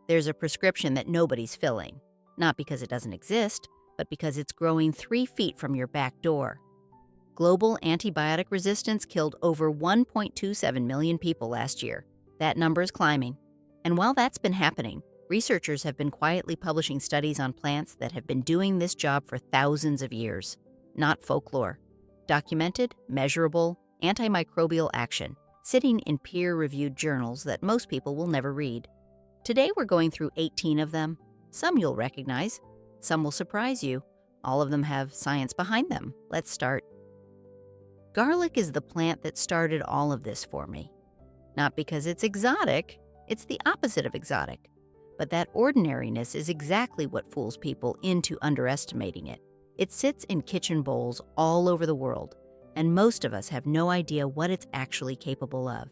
There's a prescription that nobody's filling, not because it doesn't exist, but because it's growing 3 feet from your back door. Global antibiotic resistance killed over 1.27 million people last year. That number is climbing. And while that's been happening, researchers have been quietly publishing studies on plants that have been doing this job for thousands of years. Not folklore. Documented, measurable, antimicrobial action, sitting in peer-reviewed journals that most people will never read. Today we're going through 18 of them. Some you'll recognize. Some will surprise you. All of them have science behind them. Let's start. Garlic is the plant that started all of this for me. Not because it's exotic, it's the opposite of exotic. But that ordinariness is exactly what fools people into underestimating it. It sits in kitchen bowls all over the world, and most of us have no idea what it's actually capable of.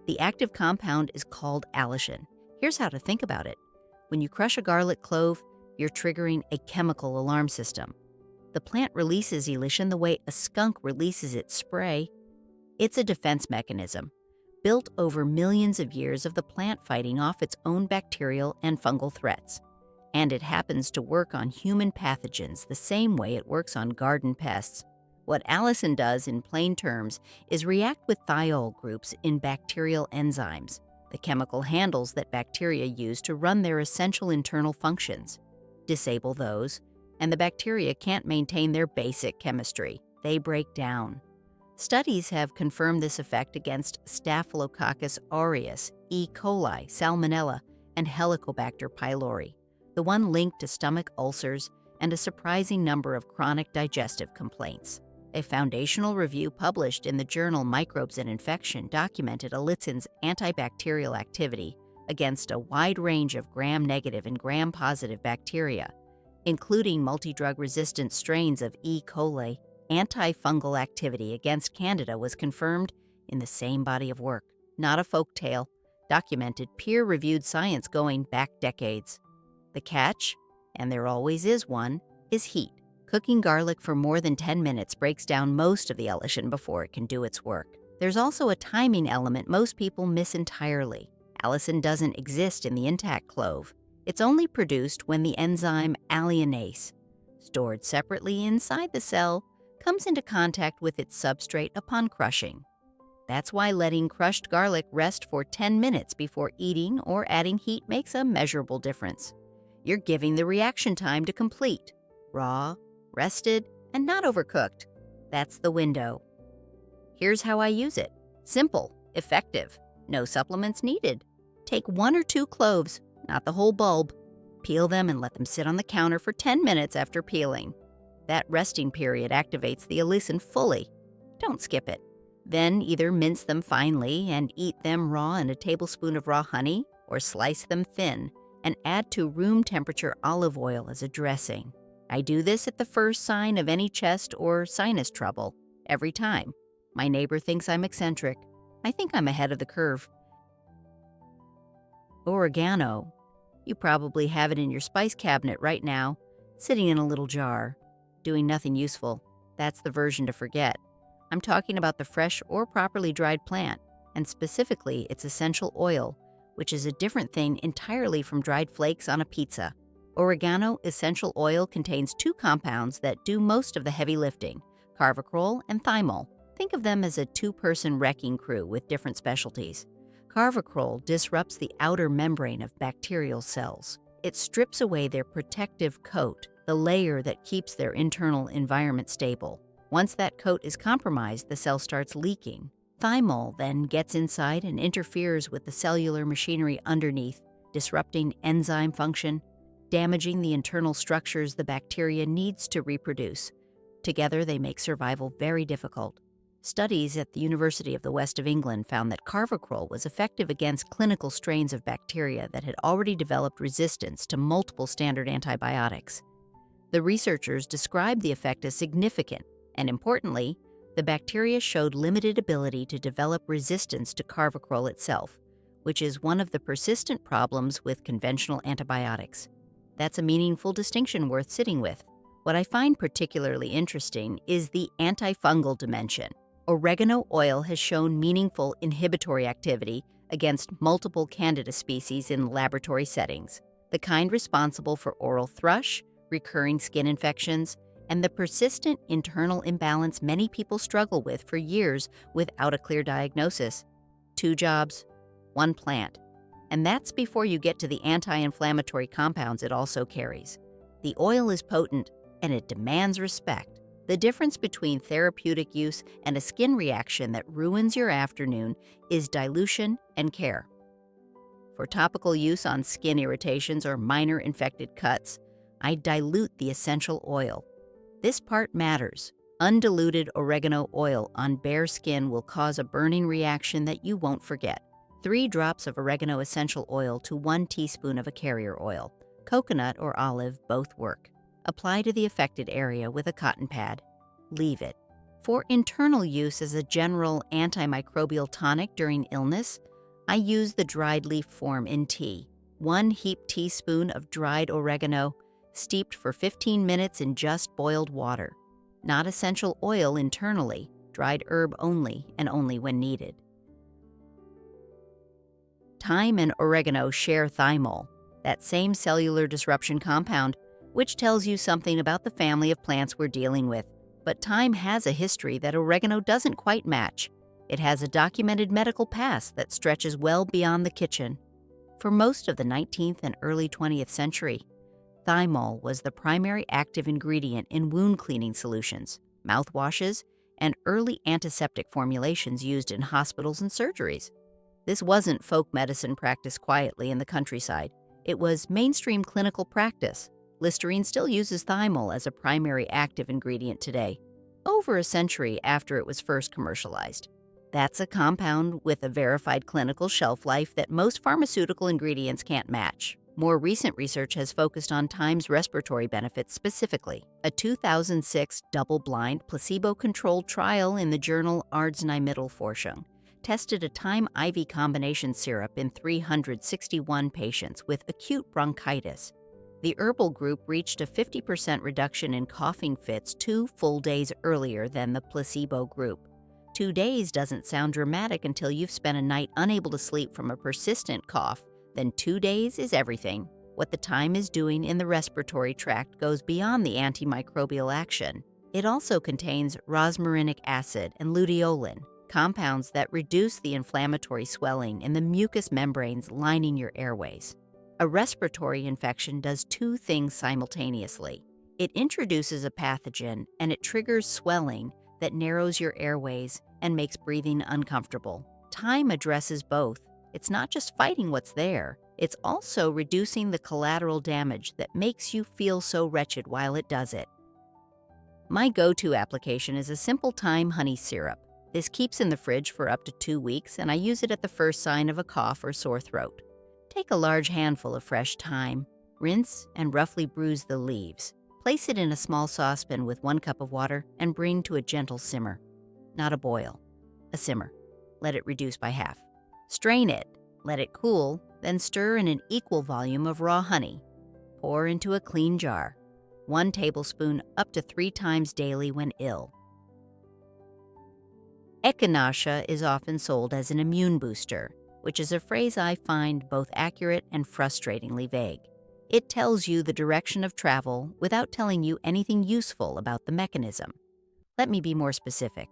The active compound is called allicin. Here's how to think about it. When you crush a garlic clove, you're triggering a chemical alarm system. The plant releases allicin the way a skunk releases its spray. It's a defense mechanism, built over millions of years of the plant fighting off its own bacterial and fungal threats. And it happens to work on human pathogens the same way it works on garden pests. What allicin does, in plain terms, is react with thiol groups in bacterial enzymes, the chemical handles that bacteria use to run their essential internal functions. Disable those, and the bacteria can't maintain their basic chemistry. They break down. Studies have confirmed this effect against Staphylococcus aureus, E. coli, Salmonella, and Helicobacter pylori, the one linked to stomach ulcers and a surprising number of chronic digestive complaints. A foundational review published in the journal Microbes and Infection documented allicin's antibacterial activity against a wide range of gram-negative and gram-positive bacteria, including multidrug-resistant strains of E. coli. Antifungal activity against Candida was confirmed in the same body of work, not a folk tale, documented peer-reviewed science going back decades. The catch, and there always is one, is heat. Cooking garlic for more than 10 minutes breaks down most of the allicin before it can do its work. There's also a timing element most people miss entirely. Allicin doesn't exist in the intact clove. It's only produced when the enzyme alliinase, stored separately inside the cell, comes into contact with its substrate upon crushing. That's why letting crushed garlic rest for 10 minutes before eating or adding heat makes a measurable difference. You're giving the reaction time to complete. Raw, rested, and not overcooked. That's the window. Here's how I use it. Simple, effective, no supplements needed. Take 1 or 2 cloves, not the whole bulb. Peel them and let them sit on the counter for 10 minutes after peeling. That resting period activates the allicin fully. Don't skip it. Then either mince them finely and eat them raw in a tablespoon of raw honey, or slice them thin and add to room temperature olive oil as a dressing. I do this at the first sign of any chest or sinus trouble, every time. My neighbor thinks I'm eccentric. I think I'm ahead of the curve. Oregano. You probably have it in your spice cabinet right now, sitting in a little jar, doing nothing useful. That's the version to forget. I'm talking about the fresh or properly dried plant, and specifically its essential oil, which is a different thing entirely from dried flakes on a pizza. Oregano essential oil contains 2 compounds that do most of the heavy lifting, carvacrol and thymol. Think of them as a 2-person wrecking crew with different specialties. Carvacrol disrupts the outer membrane of bacterial cells. It strips away their protective coat, the layer that keeps their internal environment stable. Once that coat is compromised, the cell starts leaking. Thymol then gets inside and interferes with the cellular machinery underneath, disrupting enzyme function, damaging the internal structures the bacteria needs to reproduce. Together, they make survival very difficult. Studies at the University of the West of England found that carvacrol was effective against clinical strains of bacteria that had already developed resistance to multiple standard antibiotics. The researchers described the effect as significant, and importantly, the bacteria showed limited ability to develop resistance to carvacrol itself, which is one of the persistent problems with conventional antibiotics. That's a meaningful distinction worth sitting with. What I find particularly interesting is the antifungal dimension. Oregano oil has shown meaningful inhibitory activity against multiple Candida species in laboratory settings, the kind responsible for oral thrush, recurring skin infections, and the persistent internal imbalance many people struggle with for years without a clear diagnosis. 2 jobs, 1 plant. And that's before you get to the anti-inflammatory compounds it also carries. The oil is potent, and it demands respect. The difference between therapeutic use and a skin reaction that ruins your afternoon is dilution and care. For topical use on skin irritations or minor infected cuts, I dilute the essential oil. This part matters. Undiluted oregano oil on bare skin will cause a burning reaction that you won't forget. 3 drops of oregano essential oil to 1 teaspoon of a carrier oil. Coconut or olive both work. Apply to the affected area with a cotton pad. Leave it. For internal use as a general antimicrobial tonic during illness, I use the dried leaf form in tea. 1 heaped teaspoon of dried oregano, steeped for 15 minutes in just boiled water. Not essential oil internally, dried herb only, and only when needed. Thyme and oregano share thymol, that same cellular disruption compound, which tells you something about the family of plants we're dealing with. But thyme has a history that oregano doesn't quite match. It has a documented medical past that stretches well beyond the kitchen. For most of the 19th and early 20th century, thymol was the primary active ingredient in wound cleaning solutions, mouthwashes, and early antiseptic formulations used in hospitals and surgeries. This wasn't folk medicine practiced quietly in the countryside. It was mainstream clinical practice. Listerine still uses thymol as a primary active ingredient today, over a century after it was first commercialized. That's a compound with a verified clinical shelf life that most pharmaceutical ingredients can't match. More recent research has focused on thyme's respiratory benefits specifically. A 2006 double-blind, placebo-controlled trial in the journal Arzneimittelforschung tested a thyme IV combination syrup in 361 patients with acute bronchitis. The herbal group reached a 50% reduction in coughing fits 2 full days earlier than the placebo group. 2 days doesn't sound dramatic until you've spent a night unable to sleep from a persistent cough. Then 2 days is everything. What the thyme is doing in the respiratory tract goes beyond the antimicrobial action. It also contains rosmarinic acid and luteolin, compounds that reduce the inflammatory swelling in the mucous membranes lining your airways. A respiratory infection does 2 things simultaneously. It introduces a pathogen and it triggers swelling that narrows your airways and makes breathing uncomfortable. Thyme addresses both. It's not just fighting what's there, it's also reducing the collateral damage that makes you feel so wretched while it does it. My go-to application is a simple thyme honey syrup. This keeps in the fridge for up to 2 weeks, and I use it at the first sign of a cough or sore throat. Take a large handful of fresh thyme, rinse and roughly bruise the leaves. Place it in a small saucepan with 1 cup of water and bring to a gentle simmer. Not a boil, a simmer. Let it reduce by half. Strain it, let it cool, then stir in an equal volume of raw honey. Pour into a clean jar. 1 tablespoon up to 3 times daily when ill. Echinacea is often sold as an immune booster, which is a phrase I find both accurate and frustratingly vague. It tells you the direction of travel without telling you anything useful about the mechanism. Let me be more specific,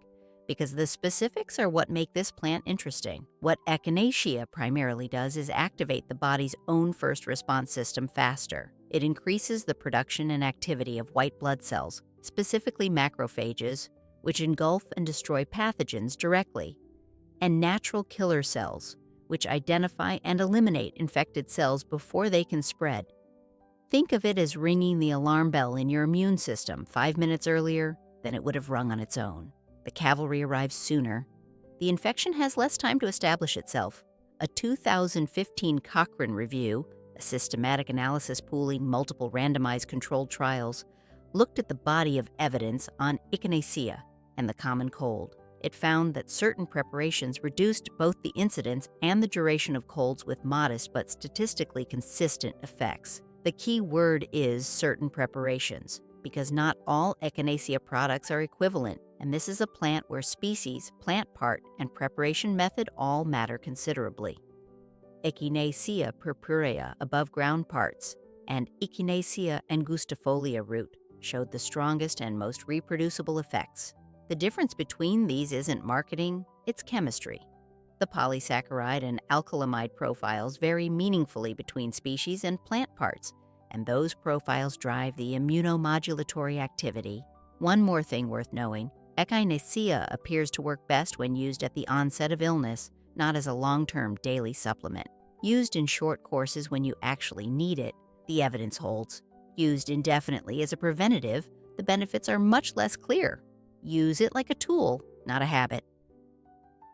because the specifics are what make this plant interesting. What Echinacea primarily does is activate the body's own first response system faster. It increases the production and activity of white blood cells, specifically macrophages, which engulf and destroy pathogens directly, and natural killer cells, which identify and eliminate infected cells before they can spread. Think of it as ringing the alarm bell in your immune system 5 minutes earlier than it would have rung on its own. The cavalry arrives sooner. The infection has less time to establish itself. A 2015 Cochrane review, a systematic analysis pooling multiple randomized controlled trials, looked at the body of evidence on Echinacea and the common cold. It found that certain preparations reduced both the incidence and the duration of colds with modest but statistically consistent effects. The key word is certain preparations, because not all Echinacea products are equivalent, and this is a plant where species, plant part, and preparation method all matter considerably. Echinacea purpurea above ground parts and Echinacea angustifolia root showed the strongest and most reproducible effects. The difference between these isn't marketing, it's chemistry. The polysaccharide and alkylamide profiles vary meaningfully between species and plant parts, and those profiles drive the immunomodulatory activity. One more thing worth knowing, Echinacea appears to work best when used at the onset of illness, not as a long-term daily supplement. Used in short courses when you actually need it, the evidence holds. Used indefinitely as a preventative, the benefits are much less clear. Use it like a tool, not a habit.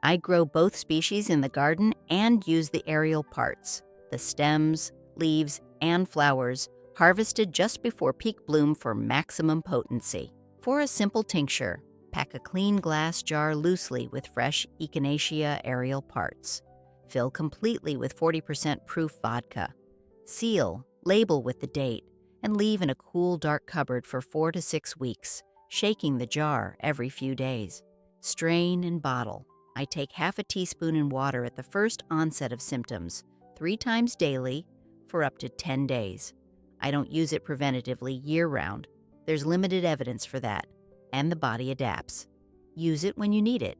I grow both species in the garden and use the aerial parts, the stems, leaves, and flowers, harvested just before peak bloom for maximum potency. For a simple tincture, pack a clean glass jar loosely with fresh Echinacea aerial parts. Fill completely with 40% proof vodka. Seal, label with the date, and leave in a cool, dark cupboard for 4 to 6 weeks, shaking the jar every few days. Strain and bottle. I take half a teaspoon in water at the first onset of symptoms, 3 times daily for up to 10 days. I don't use it preventatively year-round. There's limited evidence for that, and the body adapts. Use it when you need it.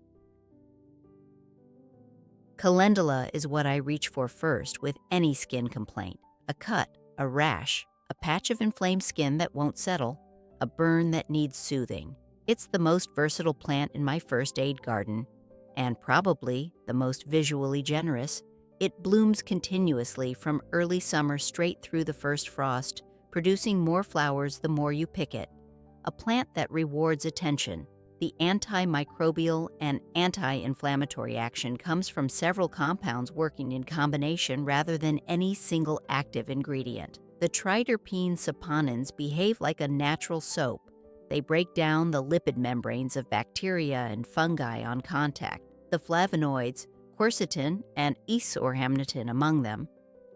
Calendula is what I reach for first with any skin complaint. A cut, a rash, a patch of inflamed skin that won't settle, a burn that needs soothing. It's the most versatile plant in my first aid garden, and probably the most visually generous. It blooms continuously from early summer straight through the first frost, producing more flowers the more you pick it. A plant that rewards attention. The antimicrobial and anti-inflammatory action comes from several compounds working in combination rather than any single active ingredient. The triterpene saponins behave like a natural soap. They break down the lipid membranes of bacteria and fungi on contact. The flavonoids, quercetin and isohamnitin among them,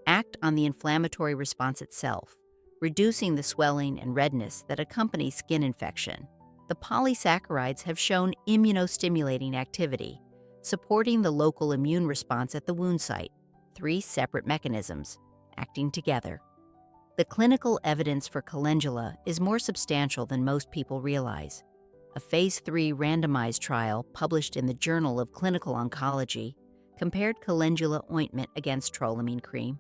act on the inflammatory response itself, reducing the swelling and redness that accompany skin infection. The polysaccharides have shown immunostimulating activity, supporting the local immune response at the wound site. 3 separate mechanisms, acting together. The clinical evidence for calendula is more substantial than most people realize. A Phase 3 randomized trial published in the Journal of Clinical Oncology compared calendula ointment against trolamine cream,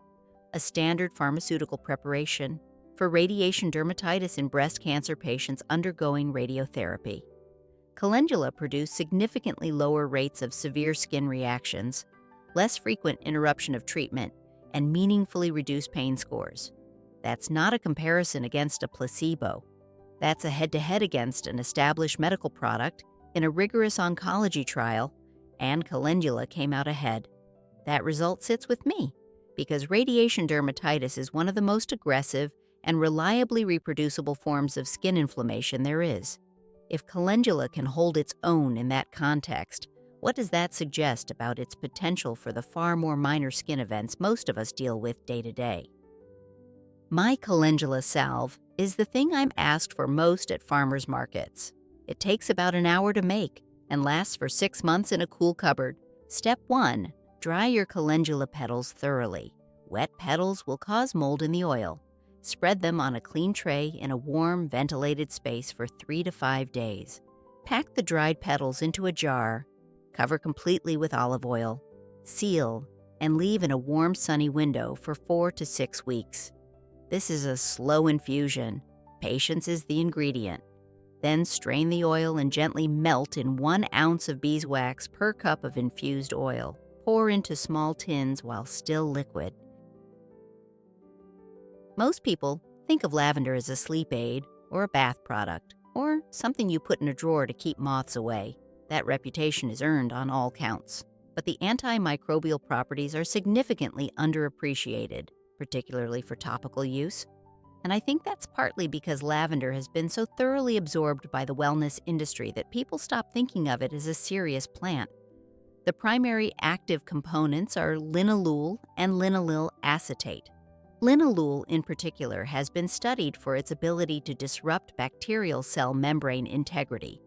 a standard pharmaceutical preparation, for radiation dermatitis in breast cancer patients undergoing radiotherapy. Calendula produced significantly lower rates of severe skin reactions, less frequent interruption of treatment, and meaningfully reduced pain scores. That's not a comparison against a placebo. That's a head-to-head against an established medical product in a rigorous oncology trial, and calendula came out ahead. That result sits with me, because radiation dermatitis is one of the most aggressive and reliably reproducible forms of skin inflammation there is. If calendula can hold its own in that context, what does that suggest about its potential for the far more minor skin events most of us deal with day to day? My calendula salve is the thing I'm asked for most at farmers markets. It takes about an hour to make and lasts for 6 months in a cool cupboard. Step 1. Dry your calendula petals thoroughly. Wet petals will cause mold in the oil. Spread them on a clean tray in a warm, ventilated space for 3 to 5 days. Pack the dried petals into a jar, cover completely with olive oil, seal, and leave in a warm, sunny window for 4 to 6 weeks. This is a slow infusion. Patience is the ingredient. Then strain the oil and gently melt in 1 ounce of beeswax per cup of infused oil. Pour into small tins while still liquid. Most people think of lavender as a sleep aid or a bath product or something you put in a drawer to keep moths away. That reputation is earned on all counts. But the antimicrobial properties are significantly underappreciated, particularly for topical use. And I think that's partly because lavender has been so thoroughly absorbed by the wellness industry that people stop thinking of it as a serious plant. The primary active components are linalool and linaloyl acetate. Linalool, in particular, has been studied for its ability to disrupt bacterial cell membrane integrity.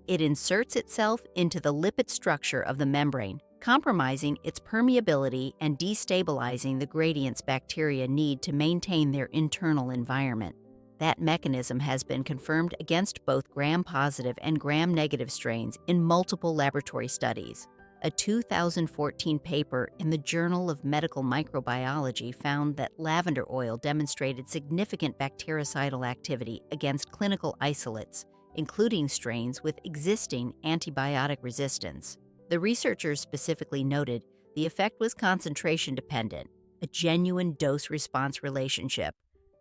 It inserts itself into the lipid structure of the membrane, compromising its permeability and destabilizing the gradients bacteria need to maintain their internal environment. That mechanism has been confirmed against both gram-positive and gram-negative strains in multiple laboratory studies. A 2014 paper in the Journal of Medical Microbiology found that lavender oil demonstrated significant bactericidal activity against clinical isolates, including strains with existing antibiotic resistance. The researchers specifically noted the effect was concentration dependent, a genuine dose-response relationship,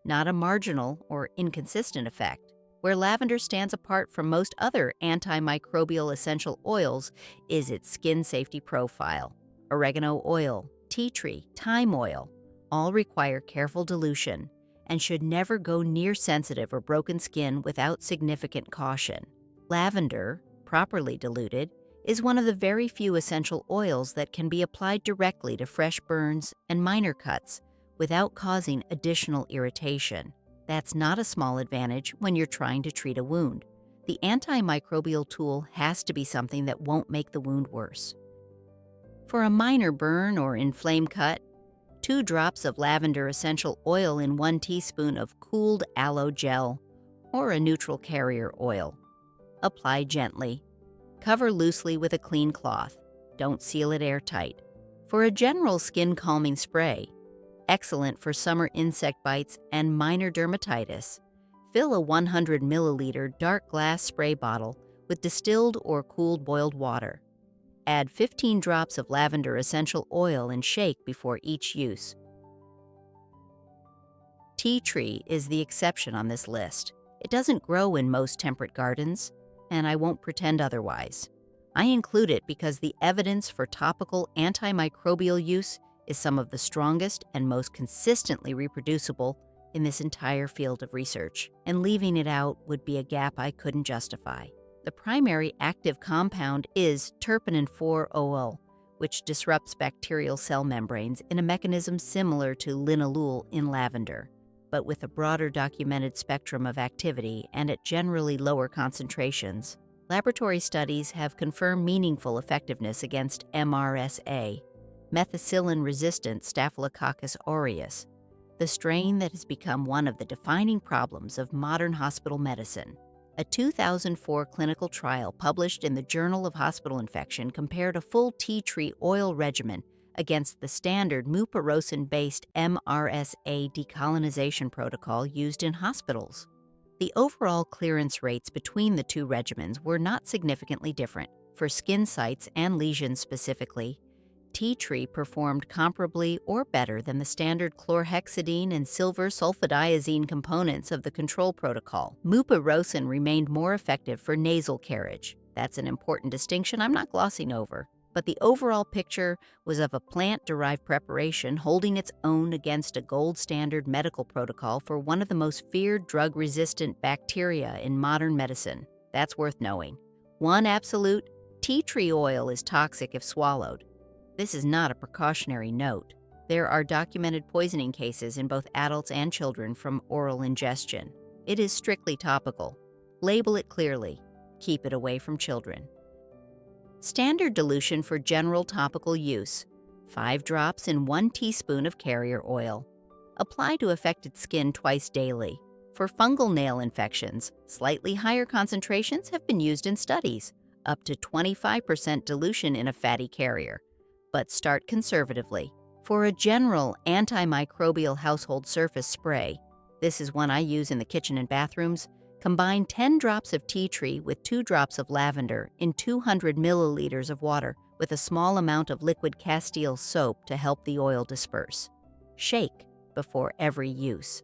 not a marginal or inconsistent effect. Where lavender stands apart from most other antimicrobial essential oils is its skin safety profile. Oregano oil, tea tree, thyme oil all require careful dilution and should never go near sensitive or broken skin without significant caution. Lavender, properly diluted, is one of the very few essential oils that can be applied directly to fresh burns and minor cuts without causing additional irritation. That's not a small advantage when you're trying to treat a wound. The antimicrobial tool has to be something that won't make the wound worse. For a minor burn or inflamed cut, 2 drops of lavender essential oil in 1 teaspoon of cooled aloe gel or a neutral carrier oil. Apply gently. Cover loosely with a clean cloth. Don't seal it airtight. For a general skin calming spray, excellent for summer insect bites and minor dermatitis, fill a 100 milliliter dark glass spray bottle with distilled or cooled boiled water. Add 15 drops of lavender essential oil and shake before each use. Tea tree is the exception on this list. It doesn't grow in most temperate gardens, and I won't pretend otherwise. I include it because the evidence for topical antimicrobial use is some of the strongest and most consistently reproducible in this entire field of research, and leaving it out would be a gap I couldn't justify. The primary active compound is terpenin 4-OO, which disrupts bacterial cell membranes in a mechanism similar to linalool in lavender, but with a broader documented spectrum of activity and at generally lower concentrations. Laboratory studies have confirmed meaningful effectiveness against MRSA, methicillin-resistant Staphylococcus aureus, the strain that has become one of the defining problems of modern hospital medicine. A 2004 clinical trial published in the Journal of Hospital Infection compared a full tea tree oil regimen against the standard mupirocin-based MRSA decolonization protocol used in hospitals. The overall clearance rates between the 2 regimens were not significantly different. For skin sites and lesions specifically, tea tree performed comparably or better than the standard chlorhexidine and silver sulfadiazine components of the control protocol. Mupirocin remained more effective for nasal carriage. That's an important distinction I'm not glossing over. But the overall picture was of a plant-derived preparation holding its own against a gold standard medical protocol for one of the most feared drug-resistant bacteria in modern medicine. That's worth knowing. 1 absolute, tea tree oil is toxic if swallowed. This is not a precautionary note. There are documented poisoning cases in both adults and children from oral ingestion. It is strictly topical. Label it clearly. Keep it away from children. Standard dilution for general topical use: 5 drops in 1 teaspoon of carrier oil. Apply to affected skin twice daily. For fungal nail infections, slightly higher concentrations have been used in studies, up to 25% dilution in a fatty carrier. But start conservatively. For a general antimicrobial household surface spray, this is one I use in the kitchen and bathrooms, combine 10 drops of tea tree with 2 drops of lavender in 200 milliliters of water with a small amount of liquid Castile soap to help the oil disperse. Shake before every use.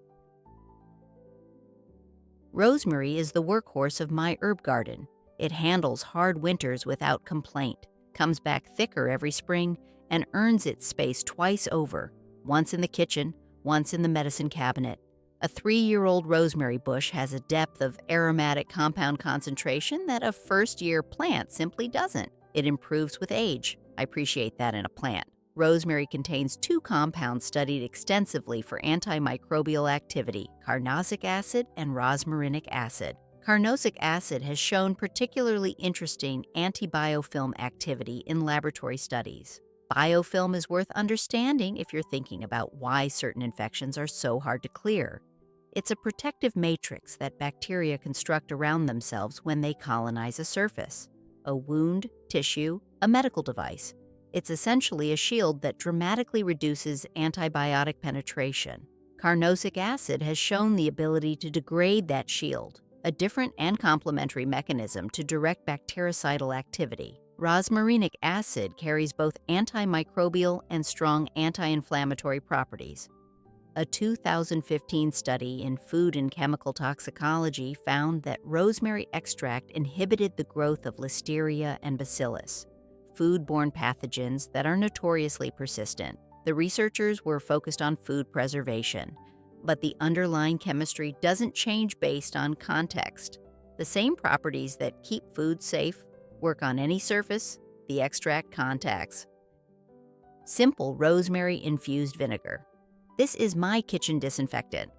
Rosemary is the workhorse of my herb garden. It handles hard winters without complaint, comes back thicker every spring, and earns its space twice over, once in the kitchen, once in the medicine cabinet. A 3-year-old rosemary bush has a depth of aromatic compound concentration that a first-year plant simply doesn't. It improves with age. I appreciate that in a plant. Rosemary contains 2 compounds studied extensively for antimicrobial activity: carnosic acid and rosmarinic acid. Carnosic acid has shown particularly interesting antibiofilm activity in laboratory studies. Biofilm is worth understanding if you're thinking about why certain infections are so hard to clear. It's a protective matrix that bacteria construct around themselves when they colonize a surface. A wound, tissue, a medical device. It's essentially a shield that dramatically reduces antibiotic penetration. Carnosic acid has shown the ability to degrade that shield, a different and complementary mechanism to direct bactericidal activity. Rosmarinic acid carries both antimicrobial and strong anti-inflammatory properties. A 2015 study in Food and Chemical Toxicology found that rosemary extract inhibited the growth of listeria and bacillus, foodborne pathogens that are notoriously persistent. The researchers were focused on food preservation, but the underlying chemistry doesn't change based on context. The same properties that keep food safe work on any surface the extract contacts. Simple rosemary-infused vinegar. This is my kitchen disinfectant.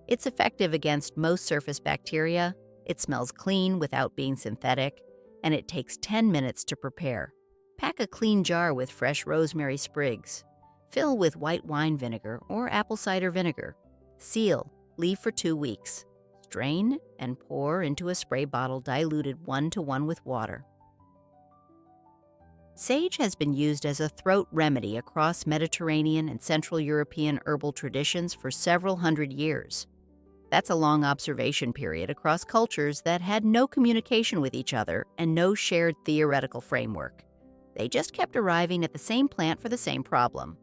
It's effective against most surface bacteria, it smells clean without being synthetic, and it takes 10 minutes to prepare. Pack a clean jar with fresh rosemary sprigs. Fill with white wine vinegar or apple cider vinegar. Seal, leave for 2 weeks. Strain and pour into a spray bottle diluted 1:1 with water. Sage has been used as a throat remedy across Mediterranean and Central European herbal traditions for several hundred years. That's a long observation period across cultures that had no communication with each other and no shared theoretical framework. They just kept arriving at the same plant for the same problem.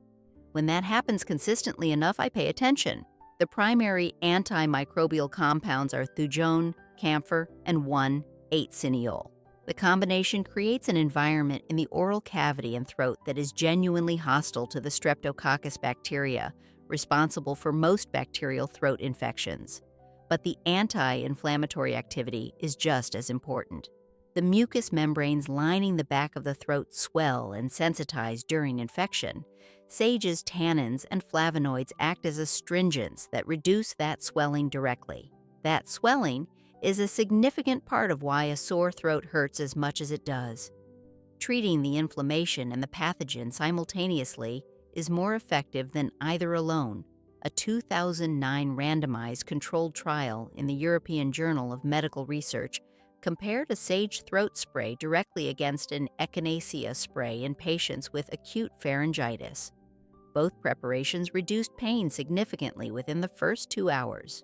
When that happens consistently enough, I pay attention. The primary antimicrobial compounds are thujone, camphor, and 1,8-cineol. The combination creates an environment in the oral cavity and throat that is genuinely hostile to the Streptococcus bacteria, responsible for most bacterial throat infections. But the anti-inflammatory activity is just as important. The mucous membranes lining the back of the throat swell and sensitize during infection. Sage's tannins and flavonoids act as astringents that reduce that swelling directly. That swelling is a significant part of why a sore throat hurts as much as it does. Treating the inflammation and the pathogen simultaneously is more effective than either alone. A 2009 randomized controlled trial in the European Journal of Medical Research compared a sage throat spray directly against an Echinacea spray in patients with acute pharyngitis. Both preparations reduced pain significantly within the first 2 hours.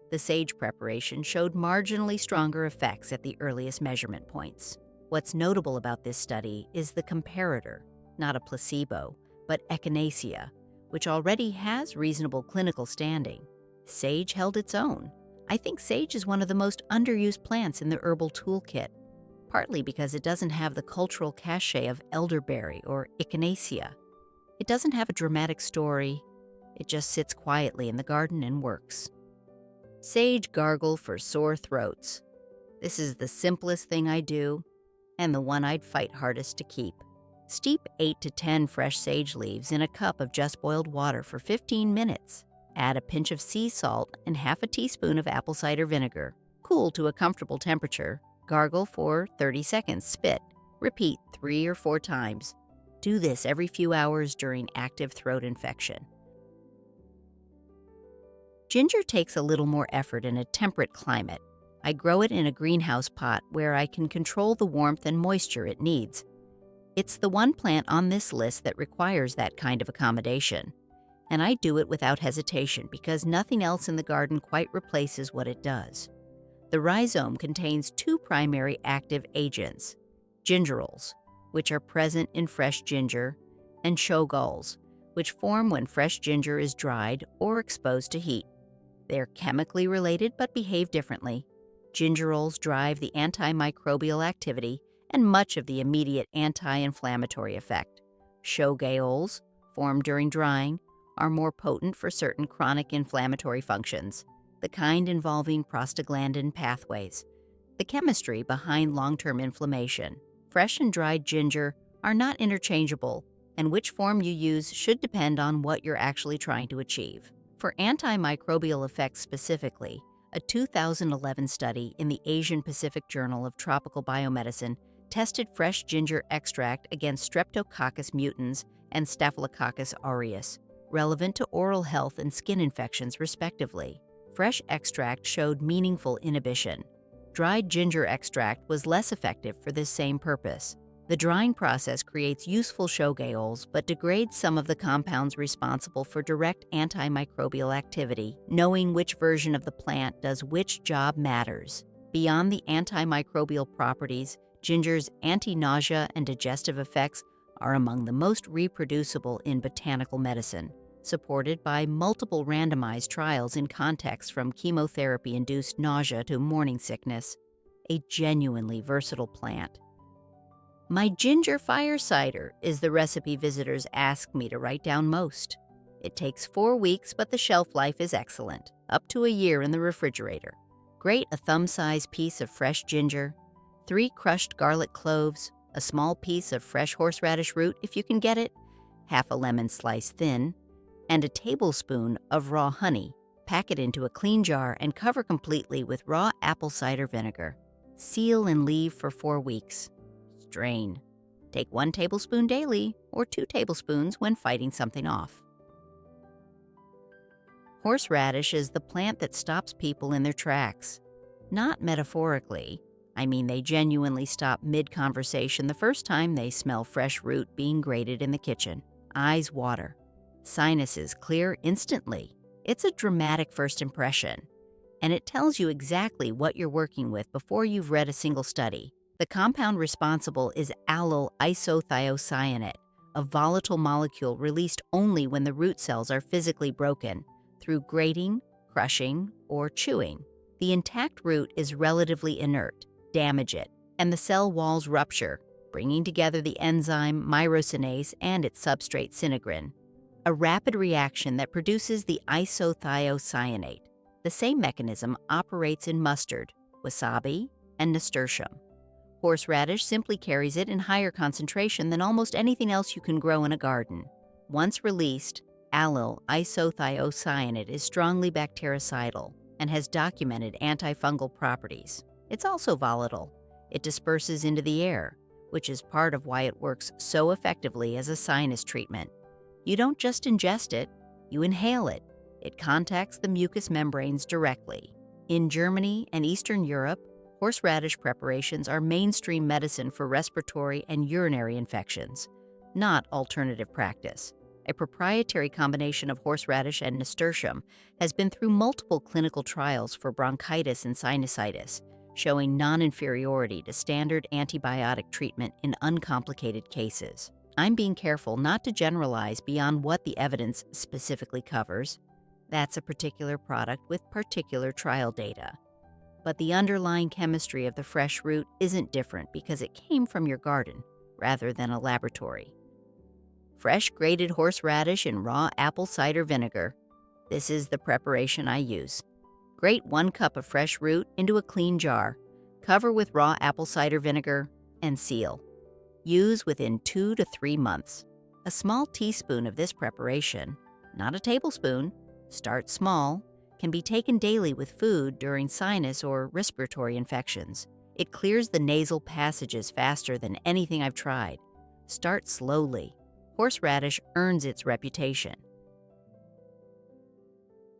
The sage preparation showed marginally stronger effects at the earliest measurement points. What's notable about this study is the comparator, not a placebo, but Echinacea, which already has reasonable clinical standing. Sage held its own. I think sage is one of the most underused plants in the herbal toolkit, partly because it doesn't have the cultural cachet of elderberry or echinacea. It doesn't have a dramatic story. It just sits quietly in the garden and works. Sage gargle for sore throats. This is the simplest thing I do, and the one I'd fight hardest to keep. Steep 8 to 10 fresh sage leaves in a cup of just boiled water for 15 minutes. Add a pinch of sea salt and half a teaspoon of apple cider vinegar. Cool to a comfortable temperature. Gargle for 30 seconds. Spit. Repeat 3 or 4 times. Do this every few hours during active throat infection. Ginger takes a little more effort in a temperate climate. I grow it in a greenhouse pot where I can control the warmth and moisture it needs. It's the one plant on this list that requires that kind of accommodation. And I do it without hesitation because nothing else in the garden quite replaces what it does. The rhizome contains 2 primary active agents, gingerols, which are present in fresh ginger, and shogalls, which form when fresh ginger is dried or exposed to heat. They're chemically related but behave differently. Gingerols drive the antimicrobial activity and much of the immediate anti-inflammatory effect. Shogalls, formed during drying, are more potent for certain chronic inflammatory functions, the kind involving prostaglandin pathways, the chemistry behind long-term inflammation. Fresh and dried ginger are not interchangeable, and which form you use should depend on what you're actually trying to achieve. For antimicrobial effects specifically, A 2011 study in the Asian Pacific Journal of Tropical Biomedicine tested fresh ginger extract against Streptococcus mutans and Staphylococcus aureus, relevant to oral health and skin infections, respectively. Fresh extract showed meaningful inhibition. Dried ginger extract was less effective for this same purpose. The drying process creates useful shogaols but degrades some of the compounds responsible for direct antimicrobial activity. Knowing which version of the plant does which job matters. Beyond the antimicrobial properties, ginger's anti-nausea and digestive effects are among the most reproducible in botanical medicine, supported by multiple randomized trials in contexts from chemotherapy-induced nausea to morning sickness. A genuinely versatile plant. My ginger fire cider is the recipe visitors ask me to write down most. It takes 4 weeks, but the shelf life is excellent, up to a year in the refrigerator. Grate a thumb-sized piece of fresh ginger, 3 crushed garlic cloves, a small piece of fresh horseradish root if you can get it, half a lemon sliced thin, and a tablespoon of raw honey. Pack it into a clean jar and cover completely with raw apple cider vinegar. Seal and leave for 4 weeks. Drain. Take 1 tablespoon daily or 2 tablespoons when fighting something off. Horseradish is the plant that stops people in their tracks. Not metaphorically. I mean, they genuinely stop mid-conversation the first time they smell fresh root being grated in the kitchen. Eyes water. Sinuses clear instantly. It's a dramatic first impression, and it tells you exactly what you're working with before you've read a single study. The compound responsible is allyl isothiocyanate, a volatile molecule released only when the root cells are physically broken through grating, crushing, or chewing. The intact root is relatively inert. Damage it, and the cell walls rupture, bringing together the enzyme myrosinase and its substrate synagrin, a rapid reaction that produces the isothiocyanate. The same mechanism operates in mustard, wasabi, and nasturtium. Horseradish simply carries it in higher concentration than almost anything else you can grow in a garden. Once released, allyl isothiocyanate is strongly bactericidal and has documented antifungal properties. It's also volatile. It disperses into the air, which is part of why it works so effectively as a sinus treatment. You don't just ingest it, you inhale it. It contacts the mucous membranes directly. In Germany and Eastern Europe, horseradish preparations are mainstream medicine for respiratory and urinary infections, not alternative practice. A proprietary combination of horseradish and nasturtium has been through multiple clinical trials for bronchitis and sinusitis, showing non-inferiority to standard antibiotic treatment in uncomplicated cases. I'm being careful not to generalize beyond what the evidence specifically covers. That's a particular product with particular trial data. But the underlying chemistry of the fresh root isn't different because it came from your garden rather than a laboratory. Fresh grated horseradish in raw apple cider vinegar. This is the preparation I use. Grate 1 cup of fresh root into a clean jar, cover with raw apple cider vinegar, and seal. Use within 2 to 3 months. A small teaspoon of this preparation, not a tablespoon, start small, can be taken daily with food during sinus or respiratory infections. It clears the nasal passages faster than anything I've tried. Start slowly. Horseradish earns its reputation.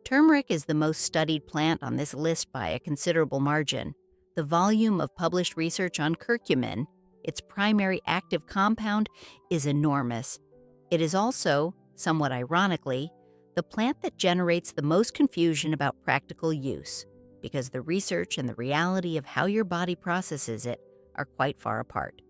Turmeric is the most studied plant on this list by a considerable margin. The volume of published research on curcumin, its primary active compound, is enormous. It is also, somewhat ironically, the plant that generates the most confusion about practical use, because the research and the reality of how your body processes it are quite far apart.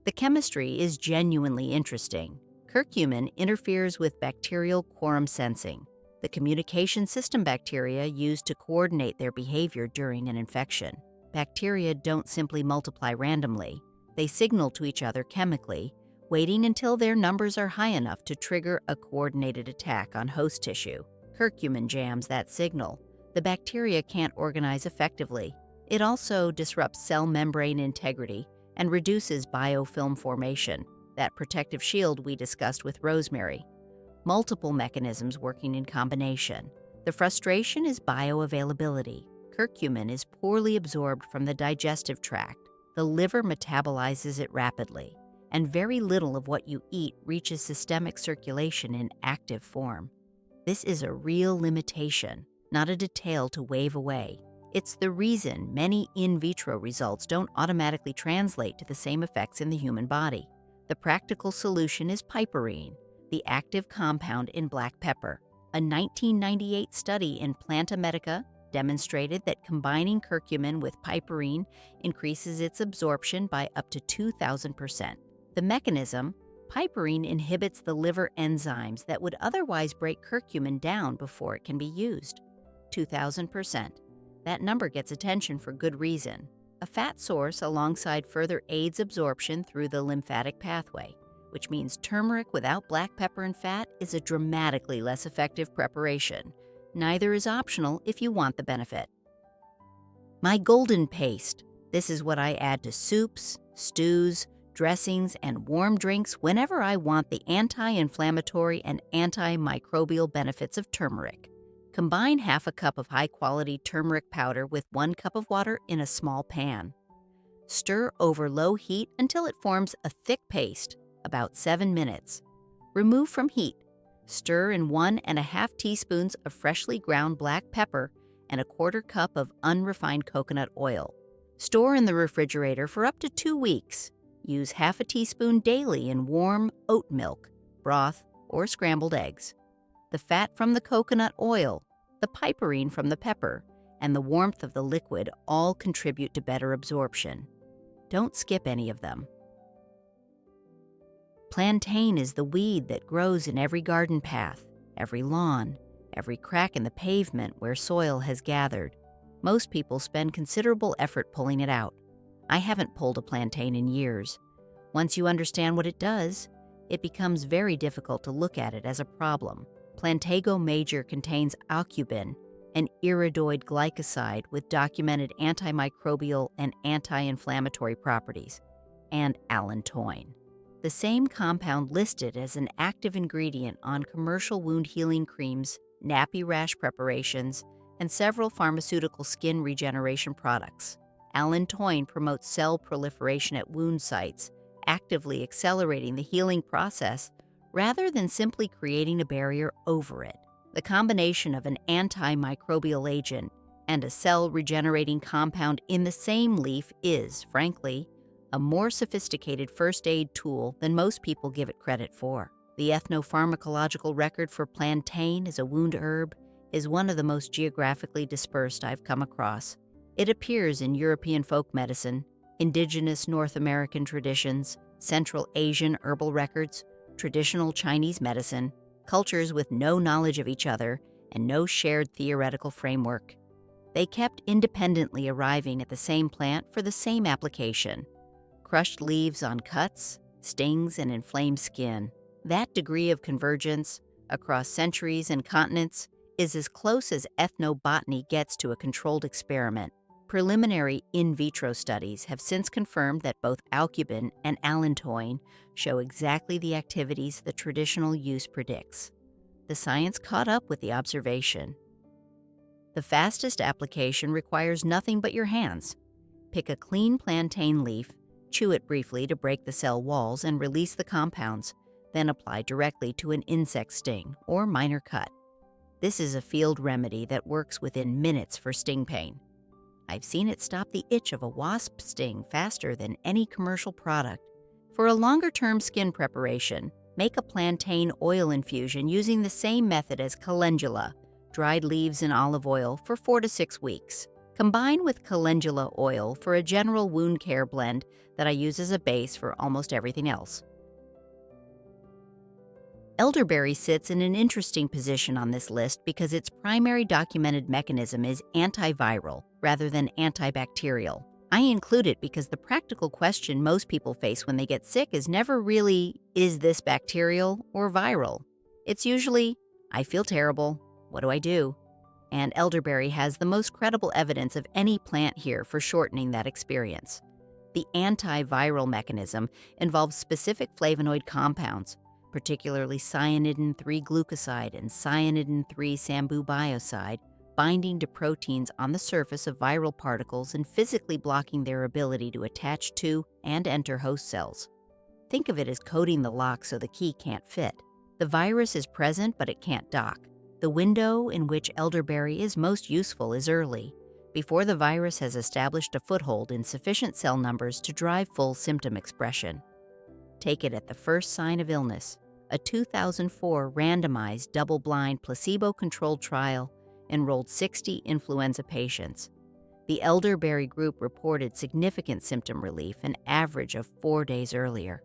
The chemistry is genuinely interesting. Curcumin interferes with bacterial quorum sensing, the communication system bacteria used to coordinate their behavior during an infection. Bacteria don't simply multiply randomly. They signal to each other chemically, waiting until their numbers are high enough to trigger a coordinated attack on host tissue. Curcumin jams that signal. The bacteria can't organize effectively. It also disrupts cell membrane integrity and reduces biofilm formation, that protective shield we discussed with Rosemary. Multiple mechanisms working in combination. The frustration is bioavailability. curcumin is poorly absorbed from the digestive tract, the liver metabolizes it rapidly, and very little of what you eat reaches systemic circulation in active form. This is a real limitation, not a detail to wave away. It's the reason many in vitro results don't automatically translate to the same effects in the human body. The practical solution is piperine, the active compound in black pepper. A 1998 study in Planta Medica demonstrated that combining curcumin with piperine increases its absorption by up to 2,000%. The mechanism: piperine inhibits the liver enzymes that would otherwise break curcumin down before it can be used. 2,000%. That number gets attention for good reason. A fat source alongside further aids absorption through the lymphatic pathway, which means turmeric without black pepper and fat is a dramatically less effective preparation. Neither is optional if you want the benefit. My golden paste. This is what I add to soups, stews, dressings, and warm drinks whenever I want the anti-inflammatory and antimicrobial benefits of turmeric. Combine half a cup of high-quality turmeric powder with 1 cup of water in a small pan. Stir over low heat until it forms a thick paste, about 7 minutes. Remove from heat. Stir in 1½ teaspoons of freshly ground black pepper and a 1/4 cup of unrefined coconut oil. Store in the refrigerator for up to 2 weeks. Use half a teaspoon daily in warm oat milk, broth, or scrambled eggs. The fat from the coconut oil, the piperine from the pepper, and the warmth of the liquid all contribute to better absorption. Don't skip any of them. Plantain is the weed that grows in every garden path, every lawn, every crack in the pavement where soil has gathered. Most people spend considerable effort pulling it out. I haven't pulled a plantain in years. Once you understand what it does, it becomes very difficult to look at it as a problem. Plantago major contains aucubin, an iridoid glycoside with documented antimicrobial and anti-inflammatory properties, and allantoin, the same compound listed as an active ingredient on commercial wound healing creams, nappy rash preparations, and several pharmaceutical skin regeneration products. Allantoin promotes cell proliferation at wound sites, actively accelerating the healing process rather than simply creating a barrier over it. The combination of an antimicrobial agent and a cell-regenerating compound in the same leaf is, frankly, a more sophisticated first aid tool than most people give it credit for. The ethnopharmacological record for plantain as a wound herb is one of the most geographically dispersed I've come across. It appears in European folk medicine, indigenous North American traditions, Central Asian herbal records, traditional Chinese medicine, cultures with no knowledge of each other and no shared theoretical framework. They kept independently arriving at the same plant for the same application: crushed leaves on cuts, stings, and inflamed skin. That degree of convergence across centuries and continents is as close as ethnobotany gets to a controlled experiment. Preliminary in vitro studies have since confirmed that both aucubin and allantoin show exactly the activities the traditional use predicts. The science caught up with the observation. The fastest application requires nothing but your hands. Pick a clean plantain leaf, chew it briefly to break the cell walls and release the compounds, then apply directly to an insect sting or minor cut. This is a field remedy that works within minutes for sting pain. I've seen it stop the itch of a wasp sting faster than any commercial product. For a longer-term skin preparation, make a plantain oil infusion using the same method as calendula, dried leaves in olive oil, for 4 to 6 weeks. Combine with calendula oil for a general wound care blend that I use as a base for almost everything else. Elderberry sits in an interesting position on this list because its primary documented mechanism is antiviral rather than antibacterial. I include it because the practical question most people face when they get sick is never really, is this bacterial or viral? It's usually, I feel terrible, what do I do? And elderberry has the most credible evidence of any plant here for shortening that experience. The antiviral mechanism involves specific flavonoid compounds, particularly cyanidin-3 glucoside and cyanidin-3 sambubioside, binding to proteins on the surface of viral particles and physically blocking their ability to attach to and enter host cells. Think of it as coating the lock so the key can't fit. The virus is present, but it can't dock. The window in which elderberry is most useful is early, before the virus has established a foothold in sufficient cell numbers to drive full symptom expression. Take it at the first sign of illness. A 2004 randomized, double-blind, placebo-controlled trial enrolled 60 influenza patients. The elderberry group reported significant symptom relief an average of 4 days earlier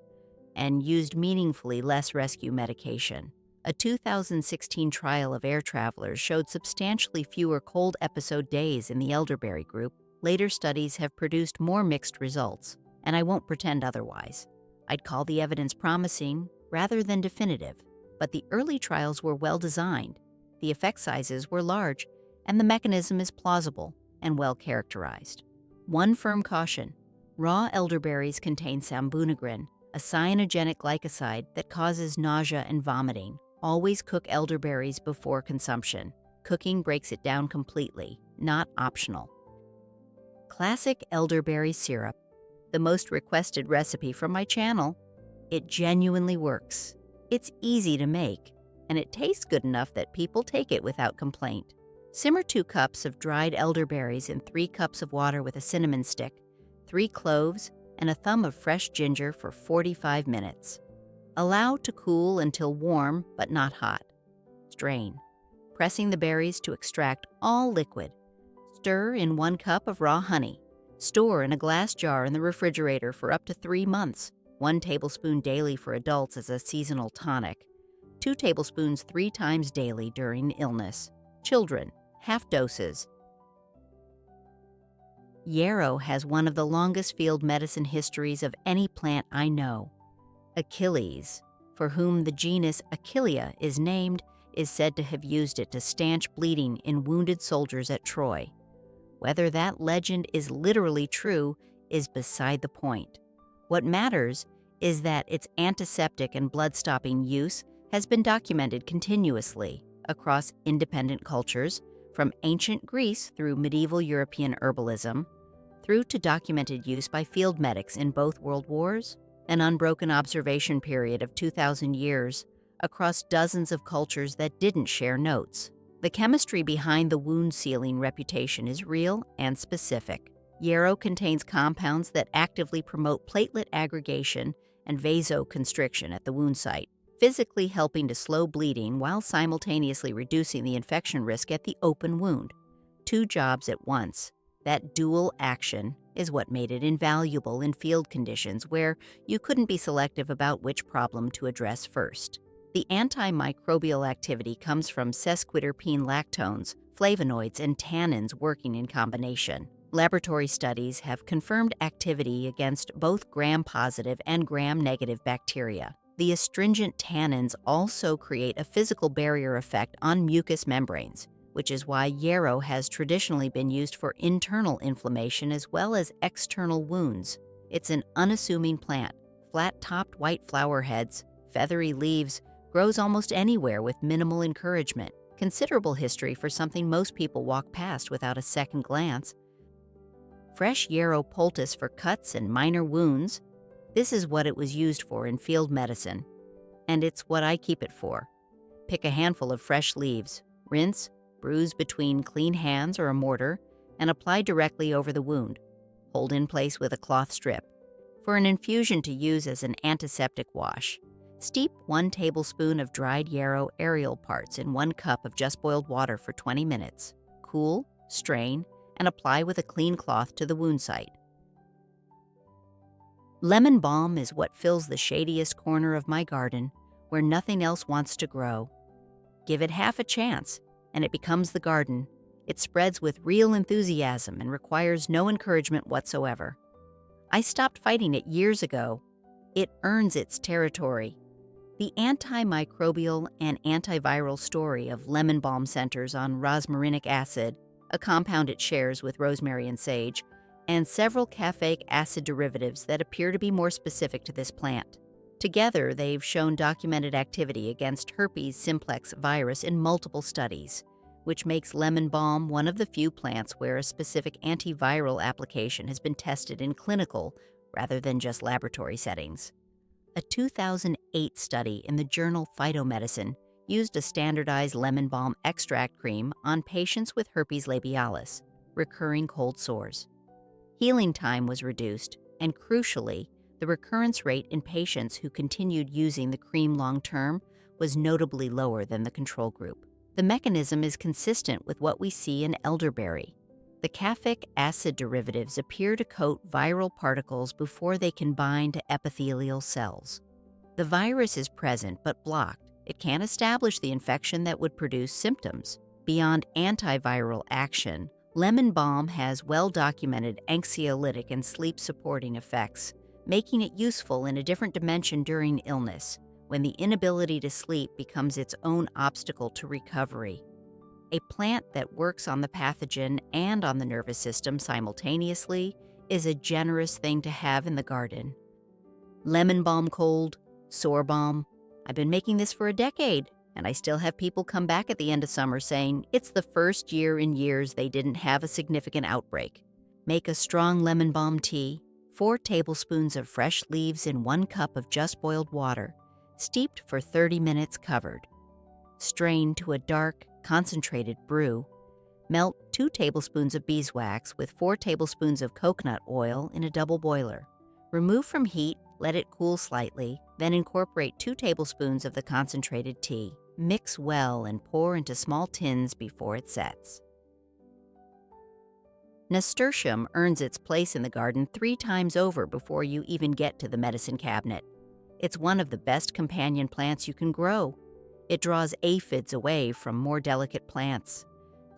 and used meaningfully less rescue medication. A 2016 trial of air travelers showed substantially fewer cold episode days in the elderberry group. Later studies have produced more mixed results, and I won't pretend otherwise. I'd call the evidence promising rather than definitive, but the early trials were well designed, the effect sizes were large, and the mechanism is plausible and well characterized. One firm caution: raw elderberries contain sambunagrin, a cyanogenic glycoside that causes nausea and vomiting. Always cook elderberries before consumption. Cooking breaks it down completely, not optional. Classic elderberry syrup, the most requested recipe from my channel. It genuinely works. It's easy to make, and it tastes good enough that people take it without complaint. Simmer 2 cups of dried elderberries in 3 cups of water with a cinnamon stick, 3 cloves, and a thumb of fresh ginger for 45 minutes. Allow to cool until warm but not hot. Strain, pressing the berries to extract all liquid. Stir in 1 cup of raw honey. Store in a glass jar in the refrigerator for up to 3 months. 1 tablespoon daily for adults as a seasonal tonic. 2 tablespoons 3 times daily during illness. Children, half doses. Yarrow has one of the longest field medicine histories of any plant I know. Achilles, for whom the genus Achillea is named, is said to have used it to stanch bleeding in wounded soldiers at Troy. Whether that legend is literally true is beside the point. What matters is that its antiseptic and blood-stopping use has been documented continuously across independent cultures, from ancient Greece through medieval European herbalism, through to documented use by field medics in both world wars, an unbroken observation period of 2,000 years across dozens of cultures that didn't share notes. The chemistry behind the wound-sealing reputation is real and specific. Yarrow contains compounds that actively promote platelet aggregation and vasoconstriction at the wound site, physically helping to slow bleeding while simultaneously reducing the infection risk at the open wound. 2 jobs at once. That dual action is what made it invaluable in field conditions where you couldn't be selective about which problem to address first. The antimicrobial activity comes from sesquiterpene lactones, flavonoids, and tannins working in combination. Laboratory studies have confirmed activity against both gram-positive and gram-negative bacteria. The astringent tannins also create a physical barrier effect on mucous membranes, which is why yarrow has traditionally been used for internal inflammation as well as external wounds. It's an unassuming plant, flat-topped white flower heads, feathery leaves, grows almost anywhere with minimal encouragement. Considerable history for something most people walk past without a second glance. Fresh yarrow poultice for cuts and minor wounds. This is what it was used for in field medicine, and it's what I keep it for. Pick a handful of fresh leaves, rinse, bruise between clean hands or a mortar, and apply directly over the wound. Hold in place with a cloth strip. For an infusion to use as an antiseptic wash, steep 1 tablespoon of dried yarrow aerial parts in 1 cup of just boiled water for 20 minutes. Cool, strain, and apply with a clean cloth to the wound site. Lemon balm is what fills the shadiest corner of my garden where nothing else wants to grow. Give it half a chance, and it becomes the garden. It spreads with real enthusiasm and requires no encouragement whatsoever. I stopped fighting it years ago. It earns its territory. The antimicrobial and antiviral story of lemon balm centers on rosmarinic acid, a compound it shares with rosemary and sage, and several caffeic acid derivatives that appear to be more specific to this plant. Together, they've shown documented activity against herpes simplex virus in multiple studies, which makes lemon balm one of the few plants where a specific antiviral application has been tested in clinical rather than just laboratory settings. A 2008 study in the journal Phytomedicine used a standardized lemon balm extract cream on patients with herpes labialis, recurring cold sores. Healing time was reduced, and crucially, the recurrence rate in patients who continued using the cream long-term was notably lower than the control group. The mechanism is consistent with what we see in elderberry. The caffeic acid derivatives appear to coat viral particles before they can bind to epithelial cells. The virus is present but blocked. It can't establish the infection that would produce symptoms. Beyond antiviral action, lemon balm has well-documented anxiolytic and sleep-supporting effects, making it useful in a different dimension during illness, when the inability to sleep becomes its own obstacle to recovery. A plant that works on the pathogen and on the nervous system simultaneously is a generous thing to have in the garden. Lemon balm cold, sore balm. I've been making this for a decade, and I still have people come back at the end of summer saying it's the first year in years they didn't have a significant outbreak. Make a strong lemon balm tea, 4 tablespoons of fresh leaves in 1 cup of just boiled water, steeped for 30 minutes covered. Strain to a dark, concentrated brew. Melt 2 tablespoons of beeswax with 4 tablespoons of coconut oil in a double boiler. Remove from heat, let it cool slightly, then incorporate 2 tablespoons of the concentrated tea. Mix well and pour into small tins before it sets. Nasturtium earns its place in the garden 3 times over before you even get to the medicine cabinet. It's one of the best companion plants you can grow. It draws aphids away from more delicate plants,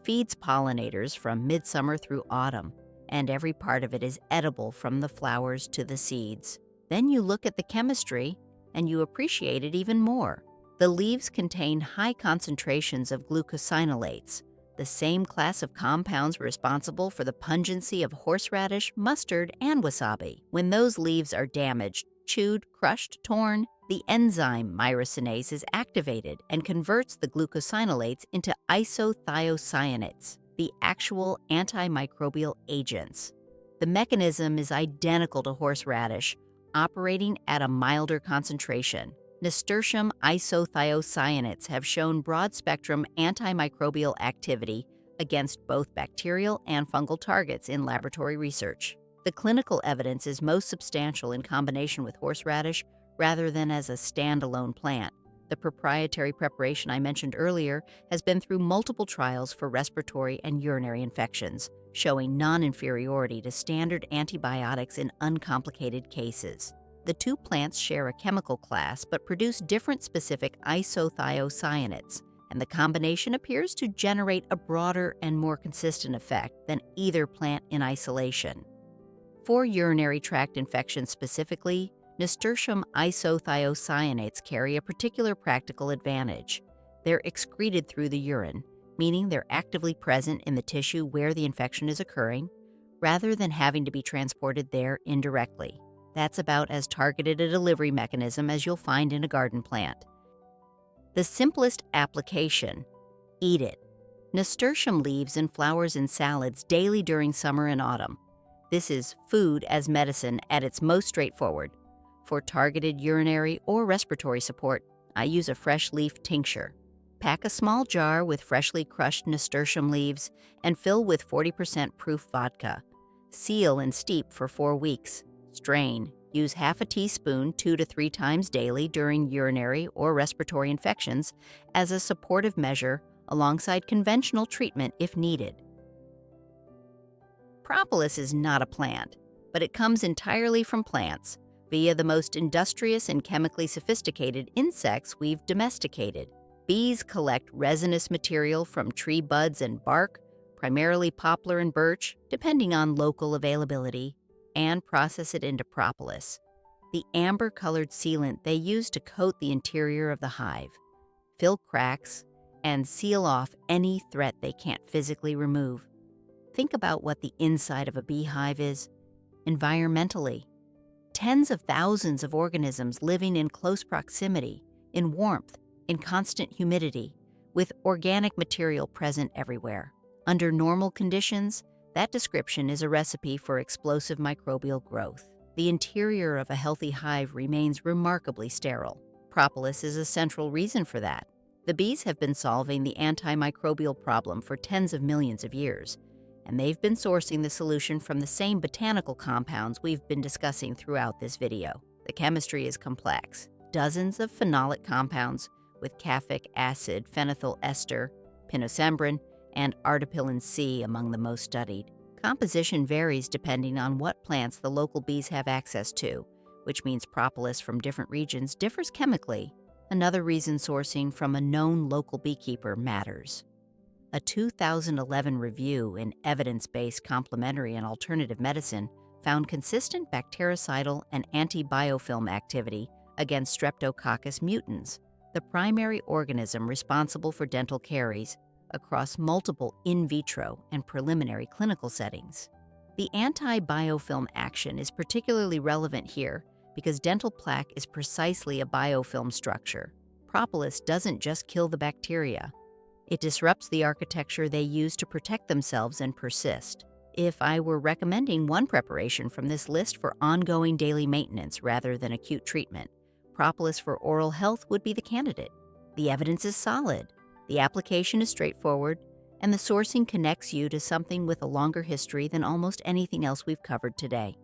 feeds pollinators from midsummer through autumn, and every part of it is edible from the flowers to the seeds. Then you look at the chemistry, and you appreciate it even more. The leaves contain high concentrations of glucosinolates, the same class of compounds responsible for the pungency of horseradish, mustard, and wasabi. When those leaves are damaged, chewed, crushed, torn, the enzyme myrosinase is activated and converts the glucosinolates into isothiocyanates, the actual antimicrobial agents. The mechanism is identical to horseradish, operating at a milder concentration. Nasturtium isothiocyanates have shown broad-spectrum antimicrobial activity against both bacterial and fungal targets in laboratory research. The clinical evidence is most substantial in combination with horseradish rather than as a standalone plant. The proprietary preparation I mentioned earlier has been through multiple trials for respiratory and urinary infections, showing non-inferiority to standard antibiotics in uncomplicated cases. The 2 plants share a chemical class but produce different specific isothiocyanates, and the combination appears to generate a broader and more consistent effect than either plant in isolation. For urinary tract infections specifically, Nasturtium isothiocyanates carry a particular practical advantage. They're excreted through the urine, meaning they're actively present in the tissue where the infection is occurring, rather than having to be transported there indirectly. That's about as targeted a delivery mechanism as you'll find in a garden plant. The simplest application: eat it. Nasturtium leaves and flowers in salads daily during summer and autumn. This is food as medicine at its most straightforward. For targeted urinary or respiratory support, I use a fresh leaf tincture. Pack a small jar with freshly crushed nasturtium leaves and fill with 40% proof vodka. Seal and steep for 4 weeks. Strain. Use half a teaspoon 2 to 3 times daily during urinary or respiratory infections as a supportive measure alongside conventional treatment if needed. Propolis is not a plant, but it comes entirely from plants via the most industrious and chemically sophisticated insects we've domesticated. Bees collect resinous material from tree buds and bark, primarily poplar and birch, depending on local availability, and process it into propolis, the amber-colored sealant they use to coat the interior of the hive, fill cracks, and seal off any threat they can't physically remove. Think about what the inside of a beehive is environmentally. Tens of thousands of organisms living in close proximity, in warmth, in constant humidity, with organic material present everywhere. Under normal conditions, that description is a recipe for explosive microbial growth. The interior of a healthy hive remains remarkably sterile. Propolis is a central reason for that. The bees have been solving the antimicrobial problem for tens of millions of years, and they've been sourcing the solution from the same botanical compounds we've been discussing throughout this video. The chemistry is complex. Dozens of phenolic compounds with caffeic acid, phenethyl ester, pinosembrin, and ardipillin C among the most studied. Composition varies depending on what plants the local bees have access to, which means propolis from different regions differs chemically. Another reason sourcing from a known local beekeeper matters. A 2011 review in Evidence-Based Complementary and Alternative Medicine found consistent bactericidal and antibiofilm activity against Streptococcus mutans, the primary organism responsible for dental caries, across multiple in vitro and preliminary clinical settings. The antibiofilm action is particularly relevant here because dental plaque is precisely a biofilm structure. Propolis doesn't just kill the bacteria. It disrupts the architecture they use to protect themselves and persist. If I were recommending one preparation from this list for ongoing daily maintenance rather than acute treatment, propolis for oral health would be the candidate. The evidence is solid, the application is straightforward, and the sourcing connects you to something with a longer history than almost anything else we've covered today.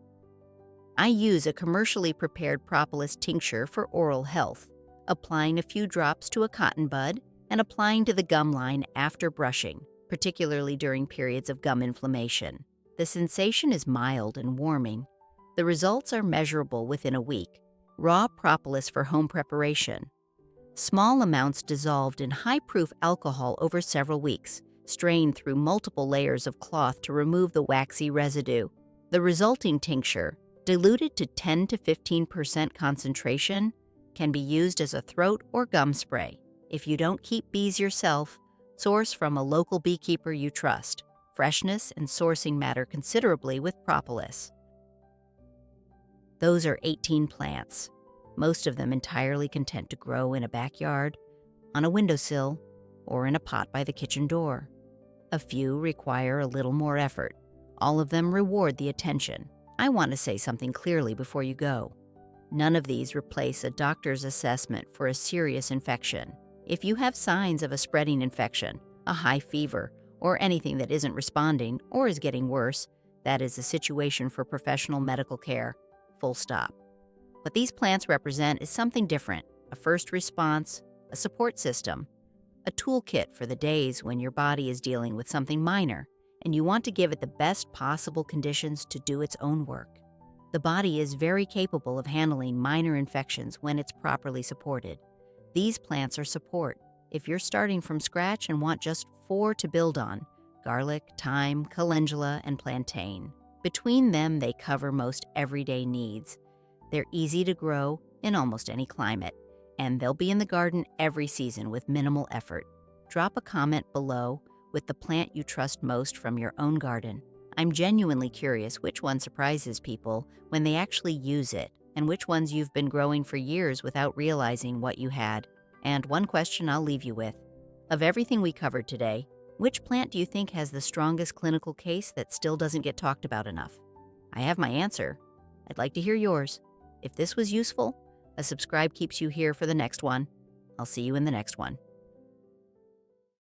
I use a commercially prepared propolis tincture for oral health, applying a few drops to a cotton bud and applying to the gum line after brushing, particularly during periods of gum inflammation. The sensation is mild and warming. The results are measurable within a week. Raw propolis for home preparation. Small amounts dissolved in high-proof alcohol over several weeks, strained through multiple layers of cloth to remove the waxy residue. The resulting tincture, diluted to 10 to 15% concentration, can be used as a throat or gum spray. If you don't keep bees yourself, source from a local beekeeper you trust. Freshness and sourcing matter considerably with propolis. Those are 18 plants, most of them entirely content to grow in a backyard, on a windowsill, or in a pot by the kitchen door. A few require a little more effort. All of them reward the attention. I want to say something clearly before you go. None of these replace a doctor's assessment for a serious infection. If you have signs of a spreading infection, a high fever, or anything that isn't responding or is getting worse, that is a situation for professional medical care. Full stop. What these plants represent is something different, a first response, a support system, a toolkit for the days when your body is dealing with something minor and you want to give it the best possible conditions to do its own work. The body is very capable of handling minor infections when it's properly supported. These plants are support. If you're starting from scratch and want just 4 to build on, garlic, thyme, calendula, and plantain. Between them, they cover most everyday needs. They're easy to grow in almost any climate, and they'll be in the garden every season with minimal effort. Drop a comment below with the plant you trust most from your own garden. I'm genuinely curious which one surprises people when they actually use it, and which ones you've been growing for years without realizing what you had. And one question I'll leave you with. Of everything we covered today, which plant do you think has the strongest clinical case that still doesn't get talked about enough? I have my answer. I'd like to hear yours. If this was useful, a subscribe keeps you here for the next one. I'll see you in the next one.